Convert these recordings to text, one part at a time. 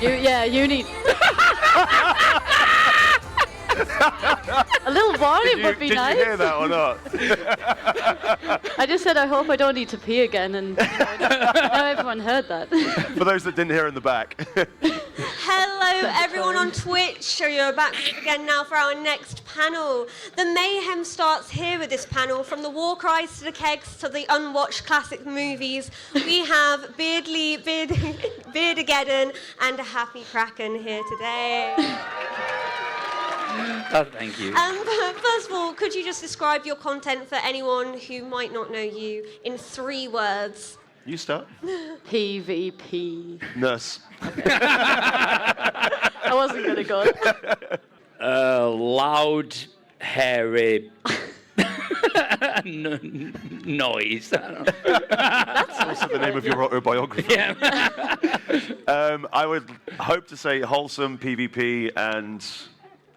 You need... A little warning would be nice. Did you hear that or not? I just said I hope I don't need to pee again, and now everyone heard that. For those that didn't hear in the back. Hello, everyone on Twitch. You're back again now for our next panel. The mayhem starts here with this panel. From the war cries to the kegs to the unwatched classic movies, we have Beardageddon and a happy Kraken here today. Oh, thank you. First of all, could you just describe your content for anyone who might not know you in 3 words? You start. PvP. Nurse. I wasn't going to go. Loud, hairy noise. That's also the name of your autobiography. Yeah. I would hope to say wholesome, PvP, and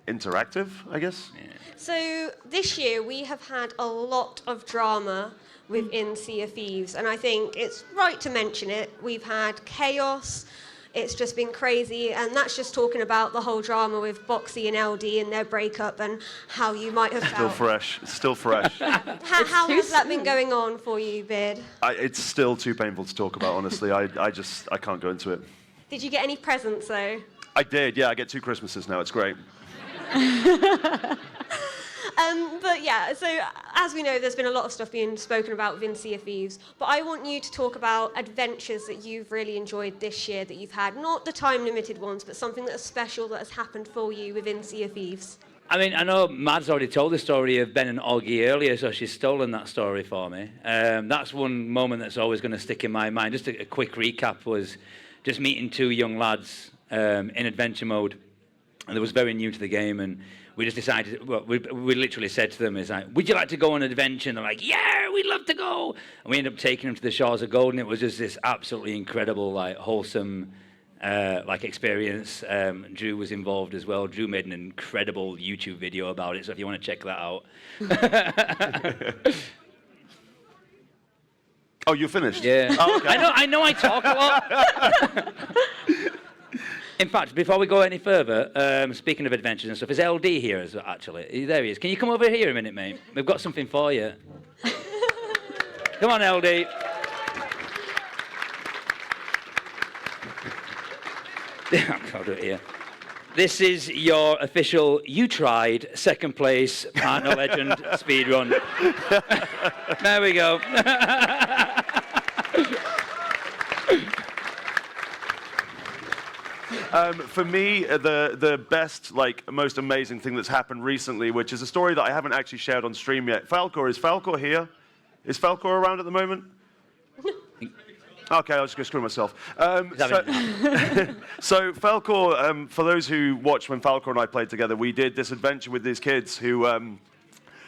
interactive, I guess. Yeah. So this year we have had a lot of drama within Sea of Thieves, and I think it's right to mention it. We've had chaos. It's just been crazy, and that's just talking about the whole drama with Boxy and LD and their breakup and how you might have felt. Still fresh. It's still fresh. How has that been going on for you, Beard? It's still too painful to talk about, honestly. I can't go into it. Did you get any presents, though? I did, yeah. I get 2 Christmases now. It's great. But yeah, so as we know, there's been a lot of stuff being spoken about within Sea of Thieves, but I want you to talk about adventures that you've really enjoyed this year that you've had, not the time-limited ones, but something that's special that has happened for you within Sea of Thieves. I mean, I know Mad's already told the story of Ben and Augie earlier, so she's stolen that story for me. That's one moment that's always going to stick in my mind. Just a quick recap was just meeting 2 young lads in adventure mode, and they was very new to the game, and we just decided, well, we literally said to them, would you like to go on an adventure? And they're like, yeah, we'd love to go. And we ended up taking them to the shores of gold, and it was just this absolutely incredible, wholesome, experience. Drew was involved as well. Drew made an incredible YouTube video about it, so if you want to check that out. Oh, you're finished? Yeah. Oh, okay. I know I talk a lot. In fact, before we go any further, speaking of adventures and stuff, is LD here as well, actually? There he is. Can you come over here a minute, mate? We've got something for you. Come on, LD. I'll do it here. This is your official You Tried second place partner legend speed run. There we go. For me, the best, most amazing thing that's happened recently, which is a story that I haven't actually shared on stream yet. Falcor, is Falcor here? Is Falcor around at the moment? Okay, I'll just go screw myself. So Falcor, for those who watched when Falcor and I played together, we did this adventure with these kids who...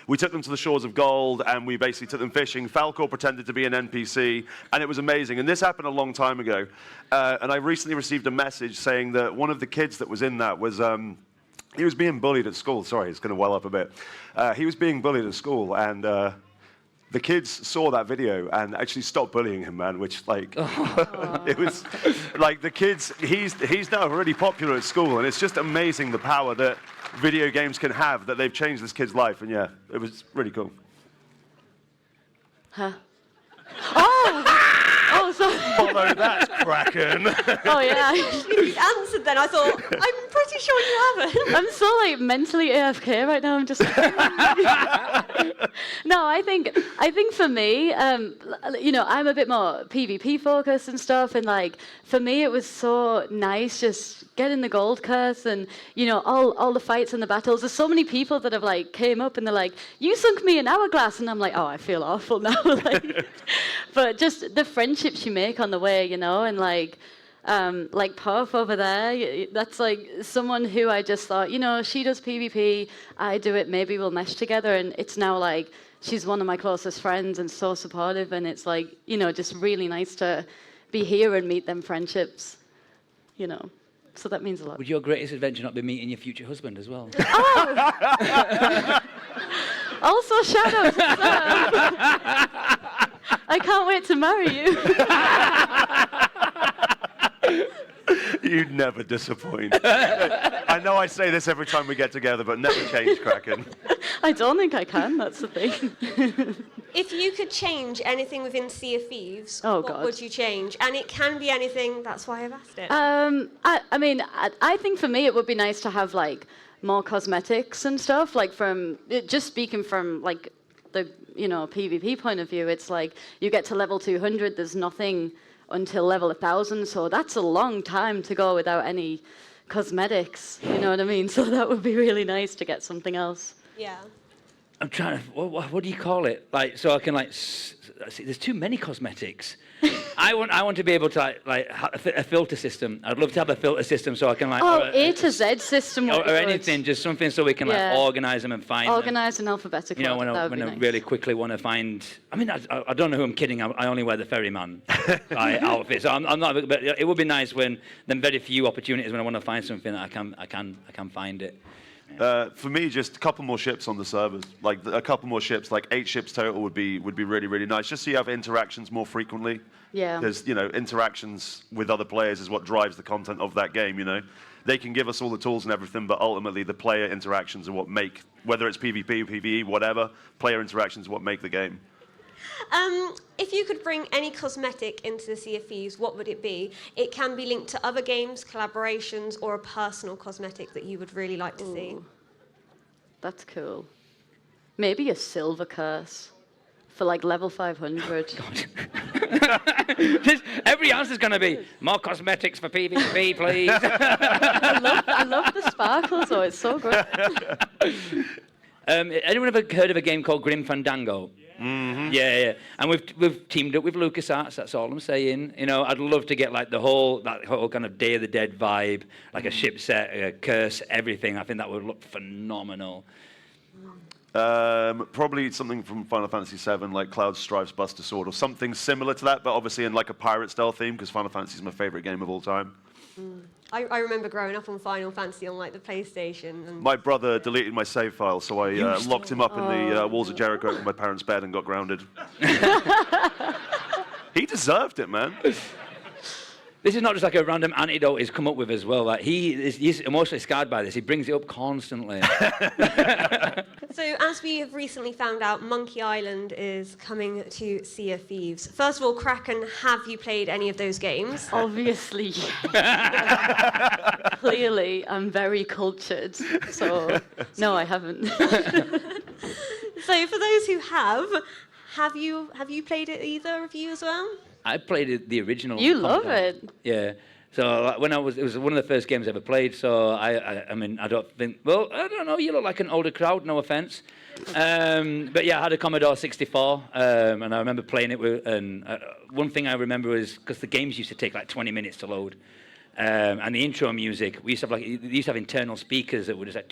we took them to the shores of gold, and we basically took them fishing. Falcor pretended to be an NPC, and it was amazing. And this happened a long time ago. And I recently received a message saying that one of the kids that was in that was... he was being bullied at school. Sorry, it's going to well up a bit. He was being bullied at school, and the kids saw that video and actually stopped bullying him, man, which, it was... the kids... He's now really popular at school, and it's just amazing the power that video games can have, that they've changed this kid's life, and yeah, it was really cool. Huh? Oh, sorry. Follow that, Kraken. Oh, yeah. You answered then. I thought, I'm pretty sure you haven't. I'm so, mentally AFK right now. I'm just... No, I think for me, I'm a bit more PvP focused and stuff, and, for me, it was so nice just getting the gold curse and, all the fights and the battles. There's so many people that have, came up and they're like, you sunk me an hourglass, and I'm like, oh, I feel awful now. But just the friendships you make on the way, and Puff over there, that's someone who I just thought, she does PvP, I do it, maybe we'll mesh together, and it's now she's one of my closest friends and so supportive, and it's just really nice to be here and meet them friendships, so that means a lot. Would your greatest adventure not be meeting your future husband as well? Oh! Also Shadow. I can't wait to marry you. You never disappoint. I know I say this every time we get together, but never change, Kraken. I don't think I can, that's the thing. If you could change anything within Sea of Thieves, Oh, what God. would you change? And it can be anything, that's why I've asked it. I mean, I think for me it would be nice to have like more cosmetics and stuff. Like just speaking from like the PvP point of view, it's like you get to level 200, there's nothing until level 1000, so that's a long time to go without any cosmetics. You know what I mean? So that would be really nice to get something else. Yeah. I'm trying to. What do you call it? Like, so I can like. See, there's too many cosmetics. I want to be able to like have a filter system. I'd love to have a filter system so I can like. A to Z system. Or anything, just something so we can like organize them and find. Organize and alphabetical. You know, when I really quickly want to find. I mean, I don't know who I'm kidding. I only wear the ferryman outfit, so I'm not. But it would be nice when then very few opportunities when I want to find something that I can find it. For me, just a couple more ships on the servers. Like a couple more ships, like 8 ships total would be really, really nice. Just so you have interactions more frequently. Yeah. Because, interactions with other players is what drives the content of that game, They can give us all the tools and everything, but ultimately the player interactions are what make, whether it's PvP, PvE, whatever, player interactions are what make the game. If you could bring any cosmetic into the Sea of Thieves, what would it be? It can be linked to other games, collaborations, or a personal cosmetic that you would really like to see. That's cool. Maybe a silver curse for like level 500. Every answer's going to be more cosmetics for PvP, please. I love the sparkles, though. It's so good. Anyone ever heard of a game called Grim Fandango? Mm-hmm. Yeah. And we've teamed up with LucasArts. That's all I'm saying. I'd love to get like that whole kind of Day of the Dead vibe, like a ship set, a curse, everything. I think that would look phenomenal. Probably something from Final Fantasy VII, like Cloud Strife's Buster Sword, or something similar to that, but obviously in like a pirate style theme, because Final Fantasy is my favorite game of all time. I remember growing up on Final Fantasy on like the PlayStation. And My brother deleted my save file, so I locked him up in the walls of Jericho in my parents' bed and got grounded. He deserved it, man. This is not just like a random anecdote he's come up with as well. Like he's emotionally scarred by this. He brings it up constantly. So, as we have recently found out, Monkey Island is coming to Sea of Thieves. First of all, Kraken, have you played any of those games? Obviously, yes. Clearly, I'm very cultured. So, no, I haven't. So, for those who have you played it, either of you as well? I played the original. You love it. Yeah. So it was one of the first games I ever played. So I mean, I don't know. You look like an older crowd. No offense. But yeah, I had a Commodore 64, and I remember playing it with. And one thing I remember was because the games used to take like 20 minutes to load. And the intro music, they used to have internal speakers that would just like,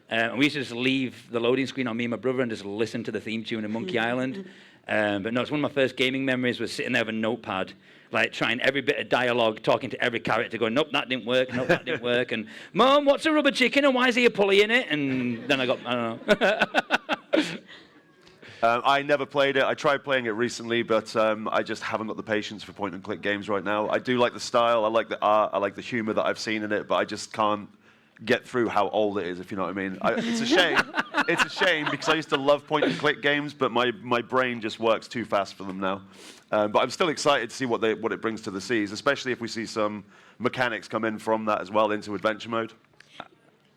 and we used to just leave the loading screen on me and my brother and just listen to the theme tune of Monkey Island. But no, it's one of my first gaming memories was sitting there with a notepad, like trying every bit of dialogue, talking to every character, going, nope, that didn't work, nope, that didn't work, and Mom, what's a rubber chicken and why is he a pulley in it? And then I don't know. I never played it. I tried playing it recently, but I just haven't got the patience for point-and-click games right now. I do like the style, I like the art, I like the humor that I've seen in it, but I just can't get through how old it is, if you know what I mean. It's a shame. It's a shame because I used to love point-and-click games, but my brain just works too fast for them now. But I'm still excited to see what it brings to the seas, especially if we see some mechanics come in from that as well into adventure mode.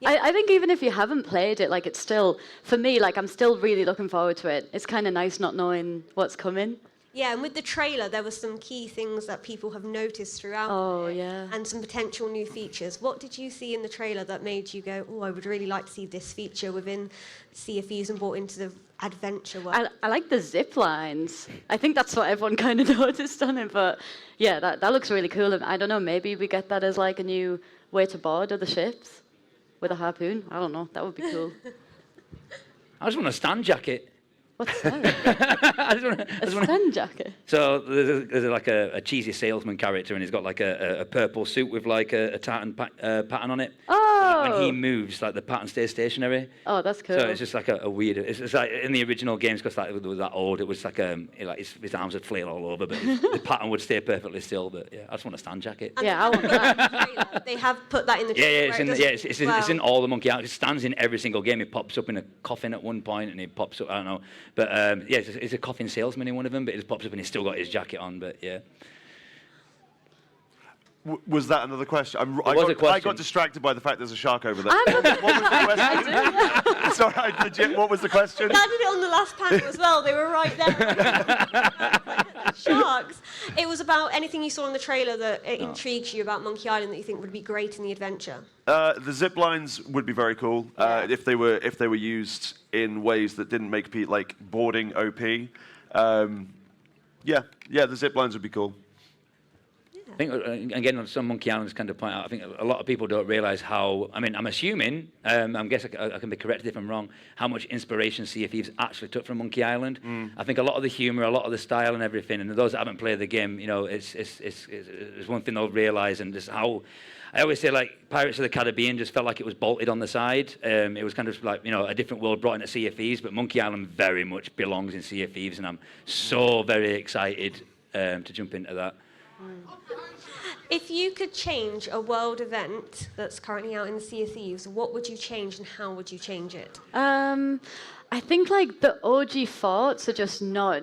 I think even if you haven't played it, like it's still, for me, like I'm still really looking forward to it. It's kind of nice not knowing what's coming. Yeah, and with the trailer, there were some key things that people have noticed throughout. Oh, yeah. And some potential new features. What did you see in the trailer that made you go, oh, I would really like to see this feature within Sea of Thieves and brought into the adventure world? I like the zip lines. I think that's what everyone kind of noticed on it. But yeah, that looks really cool. And I don't know, maybe we get that as like a new way to board other ships with a harpoon. I don't know. That would be cool. I just want a stand jacket. What's that? A stand jacket? So there's like a cheesy salesman character, and he's got like a purple suit with like a tartan pattern on it. Oh, when he Oh. moves, like the pattern stays stationary. Oh, that's cool. So it's just like a weird. It's like in the original games, because like it was that old, it was like his arms would flail all over, but the pattern would stay perfectly still. But yeah, I just want a stand jacket. Yeah, I want that. They have put that in the Yeah, trailer, it's in, right? yeah, Doesn't it's, it? it's in Wow. all the Monkey Island. It stands in every single game. He pops up in a coffin at one point, and he pops up. I don't know, but yeah, it's a coffin salesman in one of them. But he just pops up and he's still got his jacket on. But yeah. Was that another question? I was a got question. distracted by the fact there's a shark over there. I'm What was the question? Sorry, legit, what was the question? I did it on the last panel as well. They were right there. Sharks. It was about anything you saw in the trailer that intrigues you about Monkey Island that you think would be great in the adventure. The zip lines would be very cool if they were used in ways that didn't make like boarding OP. Yeah, the zip lines would be cool. I think, again, on some Monkey Islands kind of point out, I think a lot of people don't realise how, I mean, I'm assuming, I guess I can be corrected if I'm wrong, how much inspiration Sea of Thieves actually took from Monkey Island. I think a lot of the humour, a lot of the style and everything, and those that haven't played the game, you know, it's one thing they'll realise, and just how, I always say, like, Pirates of the Caribbean just felt like it was bolted on the side. It was kind of like, you know, a different world brought into Sea of Thieves, but Monkey Island very much belongs in Sea of Thieves, and I'm so very excited to jump into that. If you could change a world event that's currently out in the Sea of Thieves, what would you change and how would you change it? I think like the OG forts are just not,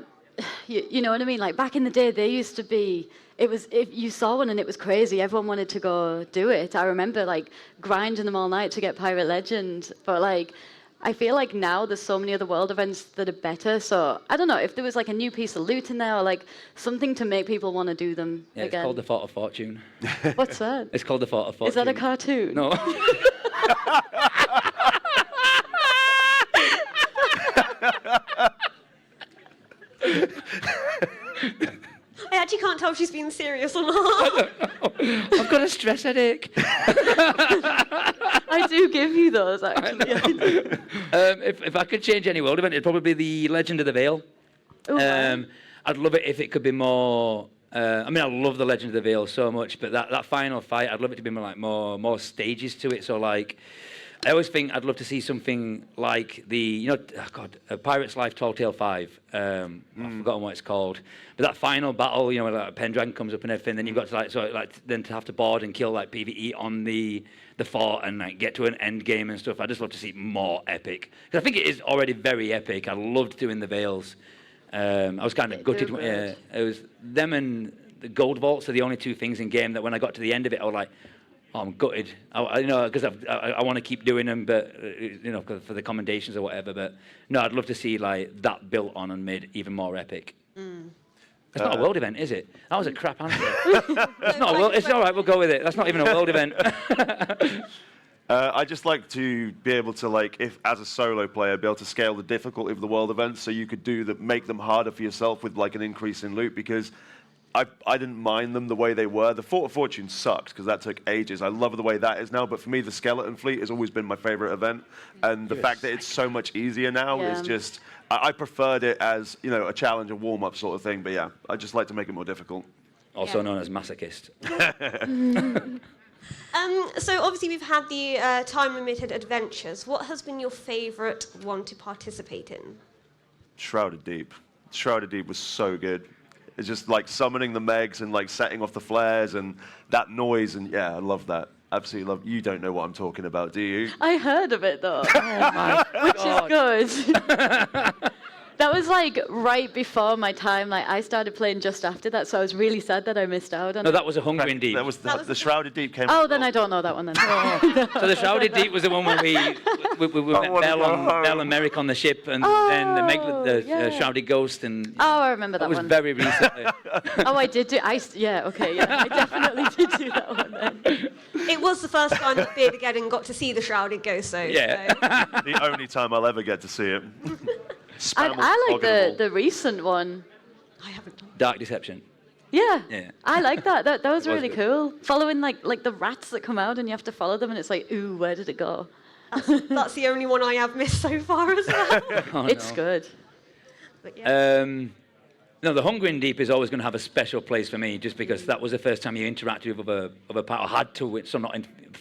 you know what I mean? Like back in the day, they used to be. It was if you saw one and it was crazy, everyone wanted to go do it. I remember like grinding them all night to get Pirate Legend, but like. I feel like now there's so many other world events that are better. So I don't know if there was like a new piece of loot in there or like something to make people want to do them Yeah, again. it's called the Fort of Fortune. What's that? It's called the Fort of Fortune. Is that a cartoon? No. I actually can't tell if she's being serious or not. I've got a stress headache. I do give you those actually. If I could change any world event, it'd probably be the Legend of the Veil. Ooh, wow. I'd love it if it could be more. I mean, I love the Legend of the Veil so much, but that final fight, I'd love it to be more stages to it. So like, I always think I'd love to see something like Pirate's Life Tall Tale 5. I've forgotten what it's called. But that final battle, you know, where like, Pendragon comes up and everything, then you've got to then to have to board and kill like PvE on the fort and like get to an end game and stuff. I just love to see more epic. Because I think it is already very epic. I loved doing the Veils. I was kind of gutted. It was them and the Gold Vaults are the only two things in game that when I got to the end of it, I was like, oh, I'm gutted. You know, because I want to keep doing them, but you know, for the commendations or whatever. But no, I'd love to see like that built on and made even more epic. It's not a world event, is it? That was a crap answer. It's not a world. It's all right. We'll go with it. That's not even a world event. I just like to be able to, like, if as a solo player, be able to scale the difficulty of the world events, so you could make them harder for yourself with like an increase in loot. Because I didn't mind them the way they were. The Fort of Fortune sucked because that took ages. I love the way that is now, but for me, the Skeleton Fleet has always been my favorite event, and the fact that it's so much easier now is just. I preferred it as, you know, a challenge, a warm-up sort of thing. But yeah, I just like to make it more difficult. Also known as masochist. So obviously we've had the time-limited adventures. What has been your favourite one to participate in? Shrouded Deep. Shrouded Deep was so good. It's just like summoning the Megs and like setting off the flares and that noise, and yeah, I love that. Absolutely love. You don't know what I'm talking about, do you? I heard of it though, Oh my which is good. That was like right before my time. Like I started playing just after that, so I was really sad that I missed out on No, it. that was a Hunger in Deep. That was the Shrouded Deep came. Oh, then I don't know that one then. So the Shrouded Deep was the one where we met Belle and Merrick on the ship, and then the Shrouded Ghost, and Oh, I remember that that was one. very recently. Oh, I did do. I definitely did do that one then. It was the first time that Beardageddon got to see the Shrouded Ghost, though. Yeah. So. The only time I'll ever get to see it. I like the recent one. I haven't done Dark Deception. Yeah. Yeah. I like that. That was was really good. cool. Following like the rats that come out and you have to follow them, and it's like, ooh, where did it go? That's the only one I have missed so far as well. Oh, It's no. good. But yeah. No, the Hunger in Deep is always going to have a special place for me, just because that was the first time you interacted with other part, or had to, so not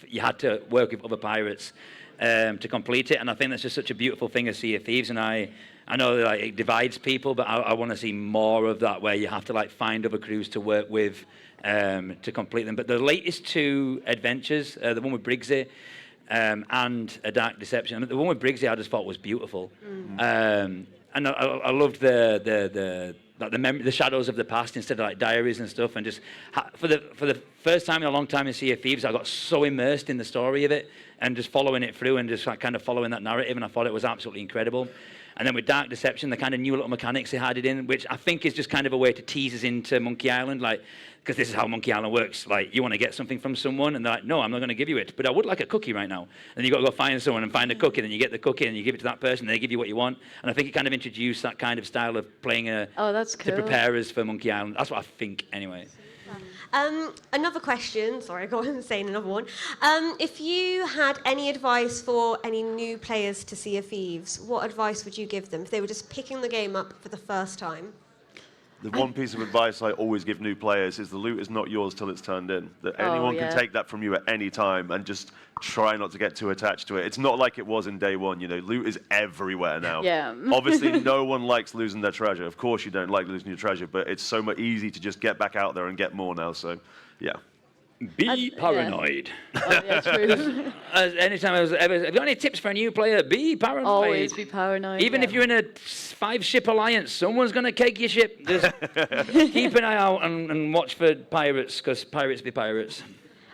you had to work with other pirates to complete it. And I think that's just such a beautiful thing of Sea of Thieves. And I know that, like, it divides people, but I want to see more of that, where you have to like find other crews to work with to complete them. But the latest 2 adventures, the one with Briggsy and A Dark Deception, I mean, the one with Briggsy I just thought was beautiful. And I loved the shadows of the past instead of like diaries and stuff, and just for the first time in a long time in Sea of Thieves, I got so immersed in the story of it and just following it through and just like, kind of following that narrative, and I thought it was absolutely incredible. And then with Dark Deception, the kind of new little mechanics they had it in, which I think is just kind of a way to tease us into Monkey Island, like, because this is how Monkey Island works. Like, you want to get something from someone, and they're like, no, I'm not going to give you it, but I would like a cookie right now. And you got to go find someone and find a cookie, and then you get the cookie, and you give it to that person, and they give you what you want. And I think it kind of introduced that kind of style of playing that's cool. to prepare us for Monkey Island. That's what I think, anyway. Another question. Sorry, I got on saying another one. If you had any advice for any new players to Sea of Thieves, what advice would you give them if they were just picking the game up for the first time? The one piece of advice I always give new players is the loot is not yours till it's turned in. That anyone can take that from you at any time, and just try not to get too attached to it. It's not like it was in day one. You know, loot is everywhere now. Yeah. Obviously, no one likes losing their treasure. Of course, you don't like losing your treasure, but it's so much easy to just get back out there and get more now. So, yeah. Be paranoid. Oh, yeah, true. Anytime have you got any tips for a new player? Be paranoid. Always be paranoid. Even if you're in a 5-ship alliance, someone's going to cake your ship. Just keep an eye out and watch for pirates, because pirates be pirates.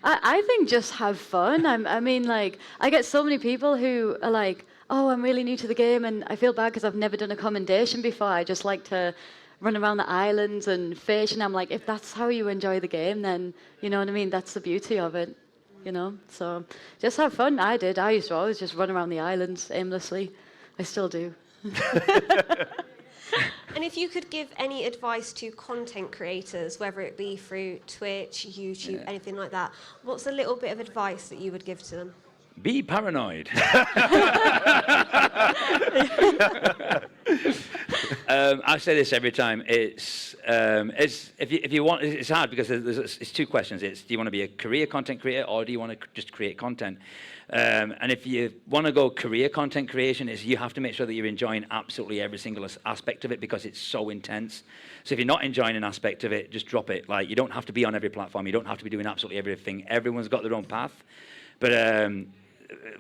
I think just have fun. I mean, like, I get so many people who are like, oh, I'm really new to the game, and I feel bad because I've never done a commendation before. I just like to run around the islands and fish, and I'm like, if that's how you enjoy the game, then, you know what I mean, that's the beauty of it, you know? So just have fun. I did. I used to always just run around the islands aimlessly. I still do. And if you could give any advice to content creators, whether it be through Twitch, YouTube, anything like that, what's a little bit of advice that you would give to them? Be paranoid. I say this every time. It's if you want. It's hard because it's 2 questions. It's, do you want to be a career content creator, or do you want to just create content? And if you want to go career content creation, you have to make sure that you're enjoying absolutely every single aspect of it, because it's so intense. So if you're not enjoying an aspect of it, just drop it. Like, you don't have to be on every platform. You don't have to be doing absolutely everything. Everyone's got their own path, but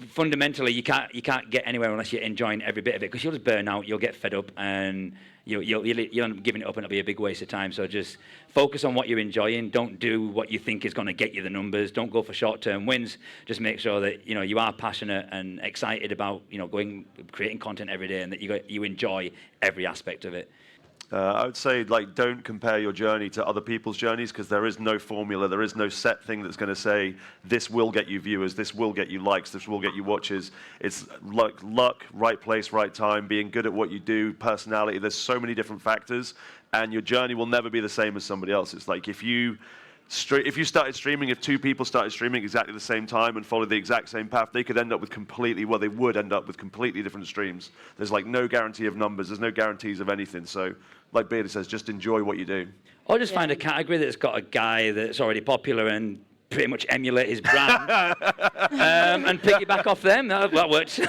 fundamentally, you can't get anywhere unless you're enjoying every bit of it, because you'll just burn out, you'll get fed up, and you'll end up giving it up, and it'll be a big waste of time. So just focus on what you're enjoying. Don't do what you think is going to get you the numbers. Don't go for short-term wins. Just make sure that you are passionate and excited about creating content every day, and that you enjoy every aspect of it. I would say, like, don't compare your journey to other people's journeys, because there is no formula, there is no set thing that's going to say this will get you viewers, this will get you likes, this will get you watches. It's like luck, right place, right time, being good at what you do, personality. There's so many different factors, and your journey will never be the same as somebody else. It's like if you started streaming, if 2 people started streaming exactly the same time and followed the exact same path, they would end up with completely different streams. There's like no guarantee of numbers, there's no guarantees of anything. So, like Beardy says, just enjoy what you do. Or just find a category that's got a guy that's already popular and pretty much emulate his brand and piggyback off them. That works.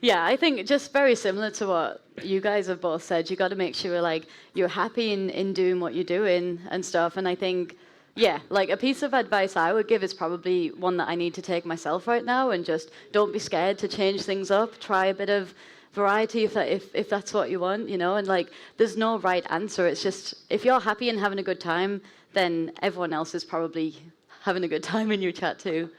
Yeah, I think just very similar to what you guys have both said. You got to make sure like you're happy in doing what you're doing and stuff. And I think, yeah, like a piece of advice I would give is probably one that I need to take myself right now, and just don't be scared to change things up. Try a bit of variety if that's what you want, and like there's no right answer. It's just if you're happy and having a good time, then everyone else is probably having a good time in your chat too.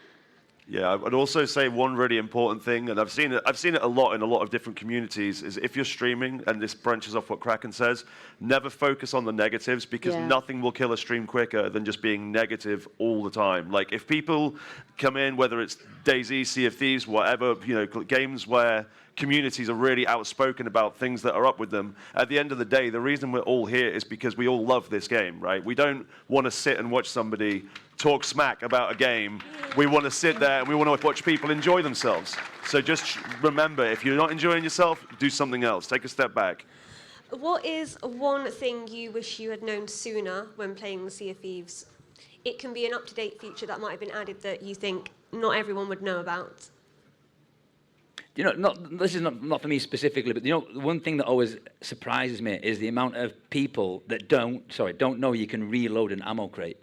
Yeah, I'd also say one really important thing, and I've seen it a lot in a lot of different communities, is if you're streaming, and this branches off what Kraken says, never focus on the negatives, because nothing will kill a stream quicker than just being negative all the time. Like, if people come in, whether it's DayZ, Sea of Thieves, whatever, games where communities are really outspoken about things that are up with them, at the end of the day, the reason we're all here is because we all love this game, right? We don't want to sit and watch somebody talk smack about a game. We want to sit there and we want to watch people enjoy themselves. So just remember, if you're not enjoying yourself, do something else. Take a step back. What is one thing you wish you had known sooner when playing Sea of Thieves? it can be an up-to-date feature that might have been added that you think not everyone would know about? You know, this is not for me specifically, but you know, one thing that always surprises me is the amount of people that don't know you can reload an ammo crate.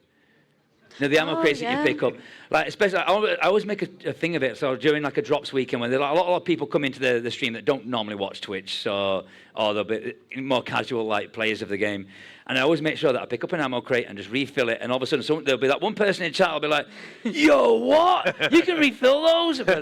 You know, the ammo crates that you pick up, like especially, I always make a thing of it. So during like a drops weekend, when there are a lot of people come into the stream that don't normally watch Twitch, or they'll be more casual like players of the game, and I always make sure that I pick up an ammo crate and just refill it. And all of a sudden, there'll be that one person in chat will be like, "Yo, what? You can refill those?" But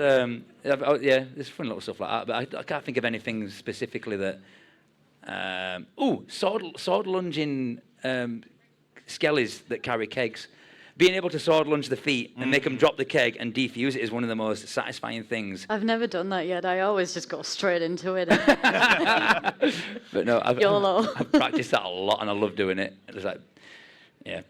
yeah, there's fun little stuff like that. But I can't think of anything specifically that. Sword lunging skellies that carry kegs. Being able to sword lunge the feet and make them drop the keg and defuse it is one of the most satisfying things. I've never done that yet. I always just go straight into it. But no, YOLO. I've practiced that a lot and I love doing it. It's like, yeah.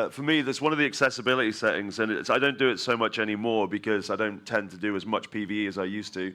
For me, that's one of the accessibility settings, and I don't do it so much anymore because I don't tend to do as much PvE as I used to.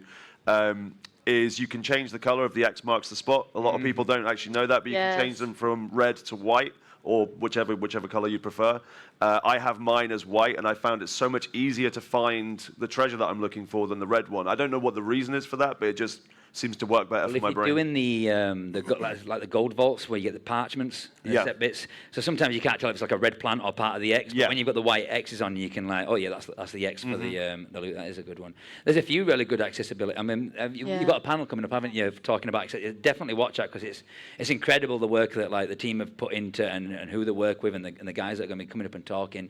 Is you can change the color of the X marks the spot. A lot of people don't actually know that, but you can change them from red to white, or whichever color you prefer. I have mine as white, and I found it so much easier to find the treasure that I'm looking for than the red one. I don't know what the reason is for that, but it just seems to work better for my brain. If you're doing the gold vaults where you get the parchments and set bits, so sometimes you can't tell if it's like a red plant or part of the X. But when you've got the white X's on, you can like, oh yeah, that's the X for the loot. That is a good one. There's a few really good accessibility. I mean, you've got a panel coming up, haven't you, talking about accessibility? Definitely watch that because it's incredible the work that like the team have put into and who they work with and the guys that are going to be coming up and talking.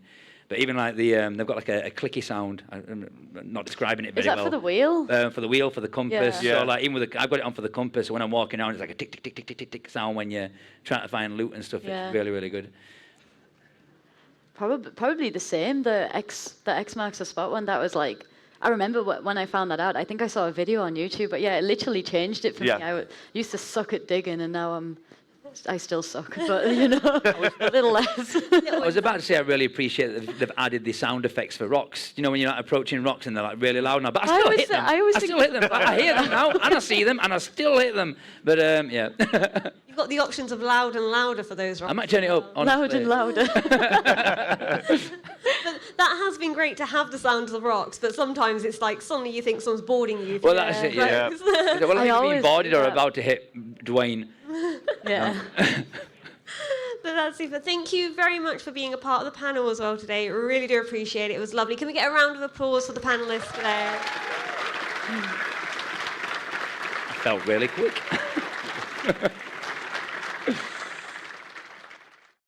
But even like they've got like a clicky sound. I'm not describing it very well. Is that for the wheel? For the wheel, for the compass. Yeah. So like even with I've got it on for the compass. So when I'm walking around, it's like a tick tick tick tick tick tick tick sound when you're trying to find loot and stuff. Yeah. It's really really good. Probably the same. The X marks the spot one. That was like. I remember when I found that out. I think I saw a video on YouTube. But yeah, it literally changed it for me. I used to suck at digging, and now I still suck, but you know, a little less. I was about to say I really appreciate that they've added the sound effects for rocks. You know, when you're like approaching rocks and they're like really loud now, but I still hit them. I still hit them. I hear them now, and I see them, and I still hit them. But yeah. You've got the options of loud and louder for those rocks. I might turn it up. Honestly. Loud and louder. But that has been great to have the sound of the rocks, but sometimes it's like suddenly you think someone's boarding you. Well, that's it, yeah. Well, I think being boarded or about to hit Dwayne. Yeah. But that's super. Thank you very much for being a part of the panel as well today. Really do appreciate it. It was lovely. Can we get a round of applause for the panelists today? I felt really quick.